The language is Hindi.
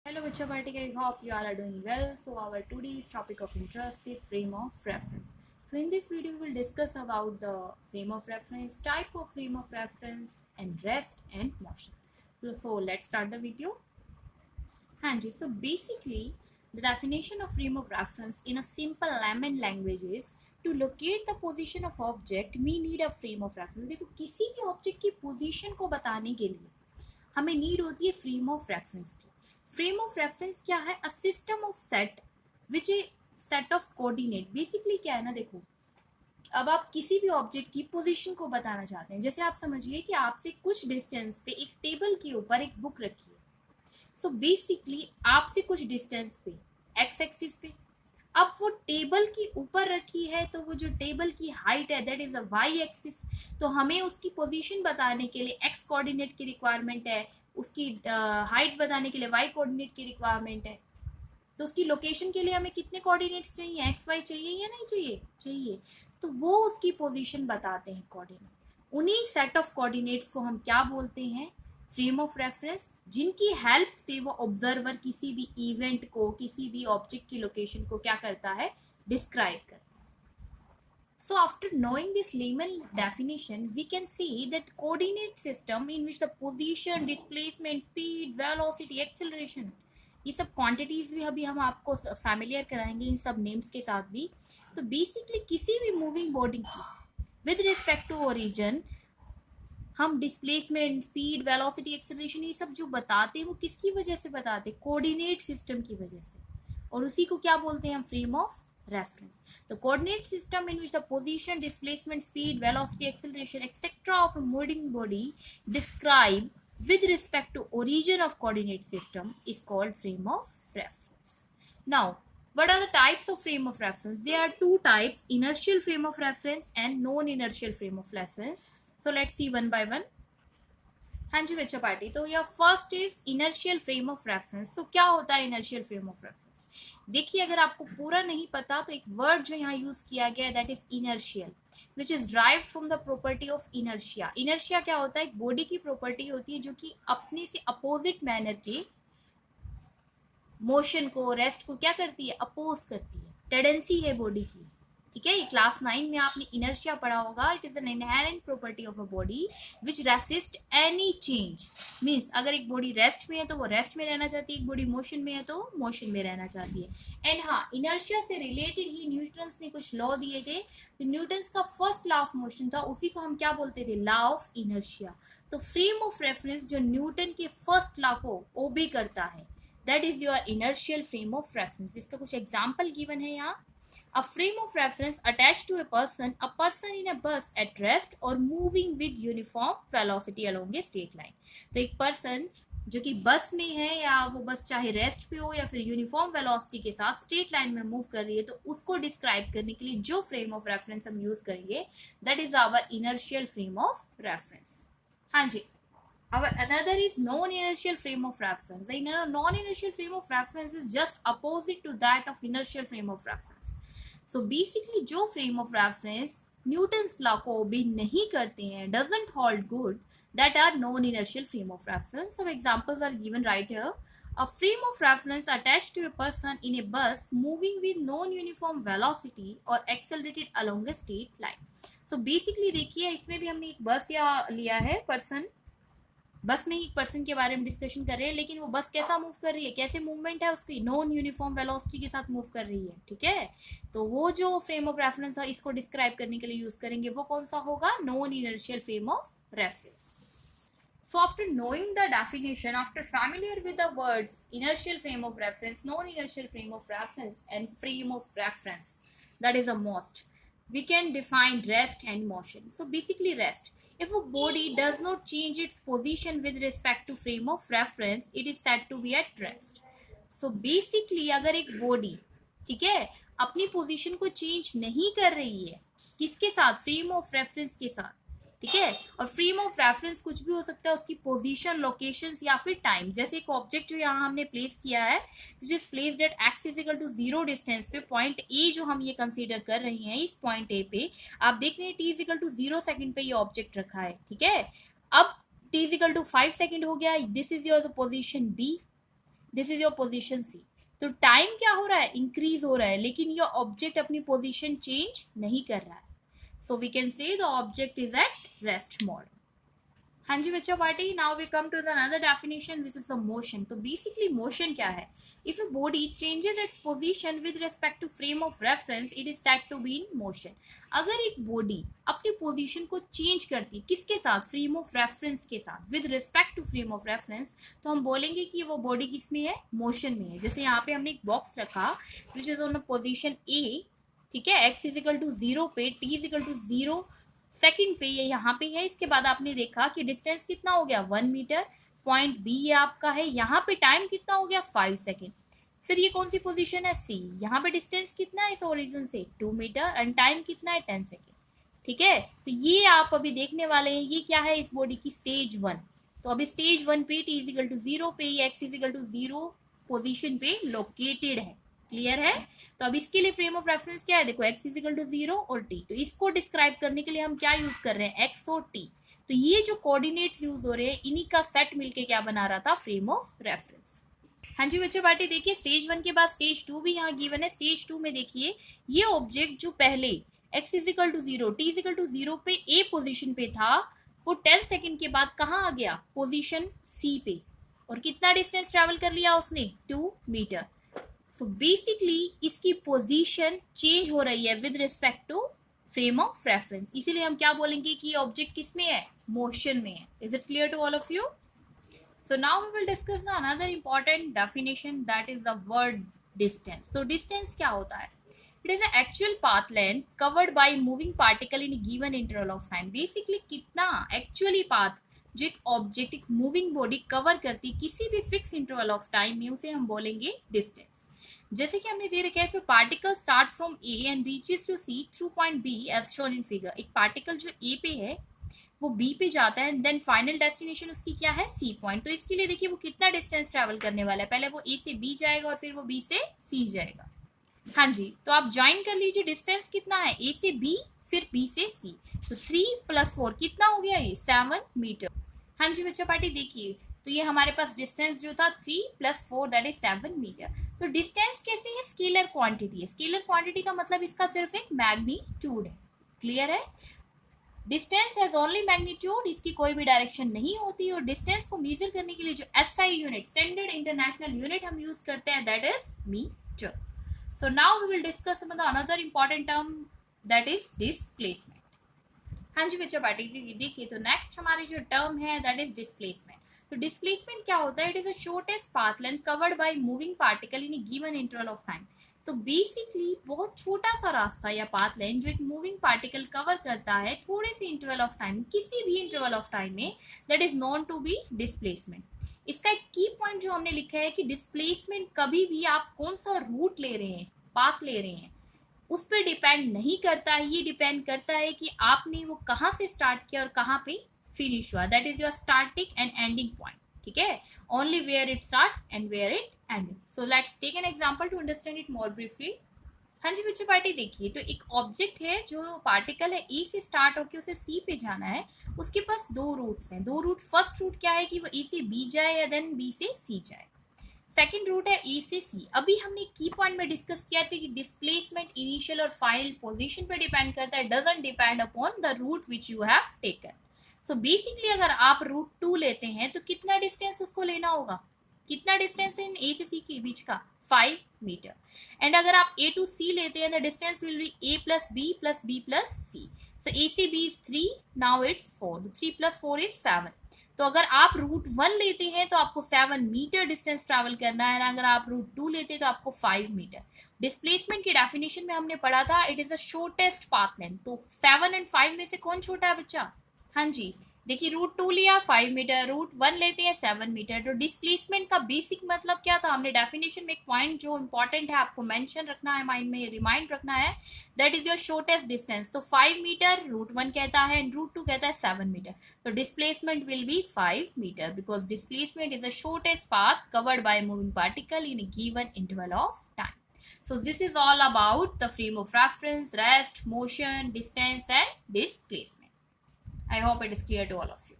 Hello, Vicha Bharti. I hope you all are doing well. So, our today's topic of interest is frame of reference. So, in this video, we'll discuss about the frame of reference, type of frame of reference, and rest and motion. So, let's start the video. Hanji. So, basically, the definition of frame of reference in a simple layman language is to locate the position of object. We need a frame of reference. देखो किसी भी ऑब्जेक्ट की पोजीशन को बताने के लिए हमें नीड होती है फ्रेम ऑफ रेफरेंस की. फ्रेम ऑफ रेफरेंस क्या है? A system of set which A set of coordinate. Basically क्या है ना, देखो अब आप किसी भी ऑब्जेक्ट की पोजीशन को बताना चाहते हैं. जैसे आप समझिए कि आपसे कुछ डिस्टेंस पे एक टेबल के ऊपर एक बुक रखी है. सो बेसिकली आपसे कुछ डिस्टेंस पे एक्स एक्सिस पे, अब वो टेबल के ऊपर रखी है तो वो जो टेबल की हाइट है that is a Y axis. तो हमें उसकी पोजीशन बताने के लिए एक्स कोऑर्डिनेट की रिक्वायरमेंट है, उसकी हाइट बताने के लिए वाई कोऑर्डिनेट की रिक्वायरमेंट है. तो उसकी लोकेशन के लिए हमें कितने कोऑर्डिनेट्स चाहिए? एक्स वाई चाहिए या नहीं चाहिए? चाहिए. तो वो उसकी पोजीशन बताते हैं कोऑर्डिनेट. उन्हीं सेट ऑफ कोऑर्डिनेट्स को हम क्या बोलते हैं? फ्रेम ऑफ रेफरेंस, जिनकी हेल्प से वो ऑब्जर्वर किसी भी इवेंट को, किसी भी ऑब्जेक्ट की लोकेशन को क्या करता है? डिस्क्राइब करता है. So after knowing this layman definition, we can see that coordinate system in which the position, displacement, speed, velocity, acceleration, ये सब क्वांटिटीज भी अभी हम आपको फैमिलियर कराएंगे इन सब नेम्स के साथ भी. तो बेसिकली किसी भी मूविंग बॉडी की विद रिस्पेक्ट टू ओरिजिन हम डिस्प्लेसमेंट, स्पीड, वेलोसिटी, एक्सेलरेशन ये सब जो बताते हैं वो किसकी वजह से बताते हैं? कोऑर्डिनेट सिस्टम की वजह से. और उसी को क्या बोलते हैं हम? Frame of reference. The coordinate system in which the position, displacement, speed, velocity, acceleration, etc. of a moving body described with respect to origin of coordinate system is called frame of reference. Now, what are the types of frame of reference? There are two types: inertial frame of reference and non-inertial frame of reference. So let's see one by one. हाँ जी बच्चा पार्टी. तो यह first is inertial frame of reference. तो क्या होता है इनर्शियल फ्रेम ऑफ रेफरेंस? देखिए, अगर आपको पूरा नहीं पता तो एक वर्ड जो यहाँ यूज किया गया है that is inertial, which is derived from the property of inertia. Inertia क्या होता है? एक बॉडी की प्रॉपर्टी होती है जो कि अपने से अपोजिट मैनर के मोशन को, रेस्ट को क्या करती है? अपोज करती है. टेंडेंसी है बॉडी की. ठीक है, क्लास 9 में आपने इनर्शिया पढ़ा होगा. It is an inherent property of a body which resist any change. Means अगर एक बॉडी रेस्ट में है तो वो रेस्ट में रहना चाहती है, एक बॉडी मोशन में है तो मोशन में रहना चाहती है. एंड हाँ, इनर्शिया से रिलेटेड ही न्यूटन्स ने कुछ लॉ दिए थे. तो न्यूटन्स का फर्स्ट लॉ ऑफ मोशन था, उसी को हम क्या बोलते थे? Law of inertia. तो फ्रेम ऑफ रेफरेंस जो न्यूटन के फर्स्ट लॉ को ओबे करता है that is your inertial frame of reference. इसका कुछ एग्जाम्पल गिवन है यहाँ. A frame of reference attached to a person in a bus at rest or moving with uniform velocity along a straight line. तो एक पर्सन जो कि बस में है, या वो बस चाहे रेस्ट पे हो या फिर यूनिफॉर्म वेलोसिटी के साथ स्ट्रेट लाइन में मूव कर रही है, तो उसको डिस्क्राइब करने के लिए जो फ्रेम ऑफ रेफरेंस हम यूज करेंगे that is our inertial frame of reference. हाँ जी. Another is non-inertial frame of reference. The non-inertial frame of reference is just opposite to that of inertial frame of reference. So basically जो frame of reference Newton's law को ओबे नहीं करते हैं, doesn't hold good, that are non-inertial frame of reference. Some examples are given right here. A frame of reference attached to a person in a bus moving with non-uniform velocity or accelerated along a straight line. So basically देखिए, इसमें भी हमने एक बस या लिया है पर्सन, बस में ही एक पर्सन के बारे में डिस्कशन कर रहे हैं, लेकिन वो बस कैसा मूव कर रही है, कैसे मूवमेंट है उसकी? नॉन यूनिफॉर्म वेलोसिटी के साथ मूव कर रही है. ठीक है, तो वो जो फ्रेम ऑफ रेफरेंस है इसको डिस्क्राइब करने के लिए यूज करेंगे वो कौन सा होगा? Non inertial frame of reference. So after knowing the definition, after familiar with the words inertial frame of reference, non-inertial frame of reference and frame of reference, that is a most, we can define rest and motion. So basically rest, if a body does not change its position with respect to frame of reference, it is said to be at rest. So basically अगर एक body, ठीक है, अपनी पोजीशन को चेंज नहीं कर रही है, किसके साथ? फ्रेम ऑफ रेफरेंस के साथ. ठीक है, और फ्रेम ऑफ रेफरेंस कुछ भी हो सकता है, उसकी पोजीशन, लोकेशंस या फिर टाइम. जैसे एक ऑब्जेक्ट जो यहाँ हमने प्लेस किया है which is placed at X is equal to 0 distance पे, पॉइंट ए जो हम ये कंसीडर कर रहे हैं, इस पॉइंट ए पे आप देख रहे हैं T is equal to 0 second पे ये ऑब्जेक्ट रखा है. ठीक है, अब T is equal to 5 second हो गया, this is your position B. This is your position C. तो टाइम क्या हो रहा है, इंक्रीज हो रहा है, लेकिन ये ऑब्जेक्ट अपनी पोजीशन चेंज नहीं कर रहा है। So we can say the object is at rest mode. हाँ जी बच्चों party, now we come to the another definition which is a motion. तो बेसिकली मोशन क्या है, if a body changes its position with respect to frame of reference it is said to be in motion. अगर एक बॉडी अपनी पोजीशन को चेंज करती किसके साथ, फ्रेम ऑफ रेफरेंस के साथ, with respect to frame of reference, तो हम बोलेंगे कि वो बॉडी किस में है, मोशन में है। जैसे यहाँ पे हमने एक बॉक्स रखा which is on position A, ठीक है, x इज इक्वल टू 0 पे, t is equal to 0 second पे, ये यहाँ पे है। इसके बाद आपने देखा कि डिस्टेंस कितना हो गया 1 मीटर, पॉइंट बी ये आपका है, यहाँ पे टाइम कितना हो गया 5 सेकंड। फिर ये कौन सी पोजीशन है, सी, यहाँ पे डिस्टेंस कितना है इस ओरिजिन से 2 मीटर एंड टाइम कितना है 10 सेकंड। ठीक है, तो ये आप अभी देखने वाले हैं, ये क्या है इस बॉडी की स्टेज 1। तो अभी स्टेज 1 पे t इज इक्वल टू 0 पे, ये x is equal to 0 position पे लोकेटेड है। क्लियर है। तो अब इसके लिए फ्रेम ऑफ रेफरेंस क्या है, देखो x इज इक्वल टू 0 और t। तो इसको डिस्क्राइब करने के लिए हम क्या यूज कर रहे हैं, x और t। तो ये जो कोऑर्डिनेट्स यूज हो रहे हैं इन्हीं का सेट मिलके क्या बना रहा था, फ्रेम ऑफ रेफरेंस। हाँ जी बच्चों पार्टी, देखिए स्टेज 1 के बाद स्टेज 2 भी यहाँ गिवन है। स्टेज 2 में देखिए ये ऑब्जेक्ट जो पहले x is equal to 0, t is equal to 0 पे a पोजिशन पे था, वो 10 सेकेंड के बाद कहाँ आ गया, पोजिशन c पे, और कितना डिस्टेंस ट्रेवल कर लिया उसने, 2 मीटर। सो बेसिकली इसकी पोजीशन चेंज हो रही है with respect to frame of reference, इसीलिए हम क्या बोलेंगे कि ऑब्जेक्ट किस में है, मोशन में है। Is it clear to all of you? So now we will discuss the another important definition, that is the word distance. तो डिस्टेंस क्या होता है, it is an actual path length covered by moving particle in a given interval of time। Basically कितना एक्चुअली पाथ जो एक ऑब्जेक्ट, एक मूविंग बॉडी कवर करती किसी भी फिक्स इंटरवल ऑफ टाइम में, उसे हम बोलेंगे डिस्टेंस। जैसे कि हमने दे रखा है, particle start from A and reaches to C through point B as shown in figure. एक पार्टिकल जो ए पे है वो बी पे जाता है, देन फाइनल डेस्टिनेशन उसकी क्या है, सी पॉइंट। तो इसके लिए देखिए वो कितना डिस्टेंस ट्रेवल करने वाला है, पहले वो ए से बी जाएगा और फिर वो बी से सी जाएगा। हाँ जी, तो आप ज्वाइन कर लीजिए, डिस्टेंस कितना है, ए से बी फिर बी से सी, तो 3 + 4 कितना हो गया, ये 7 मीटर। हाँ जी बच्चों पार्टी, देखिए तो ये हमारे पास डिस्टेंस जो था 3 + 4 दैट इज 7 मीटर। तो डिस्टेंस कैसे है, स्केलर क्वांटिटी है। स्केलर क्वांटिटी का मतलब इसका सिर्फ एक मैग्नीट्यूड है। क्लियर है, डिस्टेंस हैज ओनली मैग्नीट्यूड, इसकी कोई भी डायरेक्शन नहीं होती। और डिस्टेंस को मेजर करने के लिए जो SI unit, standard international unit हम यूज करते हैं, that is metre. So now we will discuss about the another important term, that is displacement। हाँ जी बच्चों पार्टी, देखिए तो नेक्स्ट हमारी जो टर्म है दैट इज डिस्प्लेसमेंट। तो डिस्प्लेसमेंट क्या होता है, it is a shortest path length covered by moving particle in A given interval of time. तो बेसिकली बहुत छोटा सा रास्ता या पाथ लेंथ जो एक मूविंग पार्टिकल कवर करता है थोड़े से इंटरवल ऑफ टाइम, किसी भी इंटरवल ऑफ टाइम में, that is known to be displacement. इसका एक की पॉइंट जो हमने लिखा है कि डिस्प्लेसमेंट कभी भी आप कौन सा रूट ले रहे हैं, पाथ ले रहे हैं, उस पर डिपेंड नहीं करता है। ये डिपेंड करता है कि आपने वो कहाँ से स्टार्ट किया और कहाँ पे फिनिश हुआ, that is your starting and ending point. ठीक है, only where it start and where it end. So let's take an example to understand it more briefly. हाँ जी बच्चों पार्टी, देखिए तो एक ऑब्जेक्ट है जो पार्टिकल है, ए से स्टार्ट होकर उसे सी पे जाना है। उसके पास 2 रूट्स हैं। 2 रूट, फर्स्ट रूट क्या है कि वो ए से बी जाए या देन बी से सी जाए। सेकेंड रूट है ए से सी। अभी हमने की पॉइंट में डिस्कस किया था कि डिस्प्लेसमेंट इनिशियल और फाइनल पोजीशन पे डिपेंड करता है, doesn't depend upon the route which you have taken. So basically अगर आप रूट 2 लेते हैं तो कितना डिस्टेंस उसको लेना होगा, कितना डिस्टेंस इन ए से सी के बीच का, 5 मीटर। एंड अगर आप ए टू सी लेते हैं the distance will be A plus B plus B plus C. So A से B is 3, now it's 4, 3 + 4 is 7। तो अगर आप रूट 1 लेते हैं तो आपको 7 मीटर डिस्टेंस ट्रैवल करना है, अगर आप रूट 2 लेते हैं तो आपको 5 मीटर। डिस्प्लेसमेंट की डेफिनेशन में हमने पढ़ा था it is a shortest path length. तो 7 और 5 में से कौन छोटा है बच्चा? हाँ जी, देखिए रूट 2 लिया 5 मीटर, रूट 1 लेते हैं 7 मीटर। तो डिस्प्लेसमेंट का बेसिक मतलब क्या था, हमने डेफिनेशन में एक पॉइंट जो इंपॉर्टेंट है आपको मेंशन रखना है, माइंड में रिमाइंड रखना है, that is your shortest distance. तो 5 मीटर रूट 1 कहता है एंड रूट 2 कहता है 7 मीटर। तो displacement will be 5 metre because displacement is a shortest path covered by moving particle in a given interval of time. So this is all about the frame of reference, rest, motion, distance and displacement. I hope it is clear to all of you.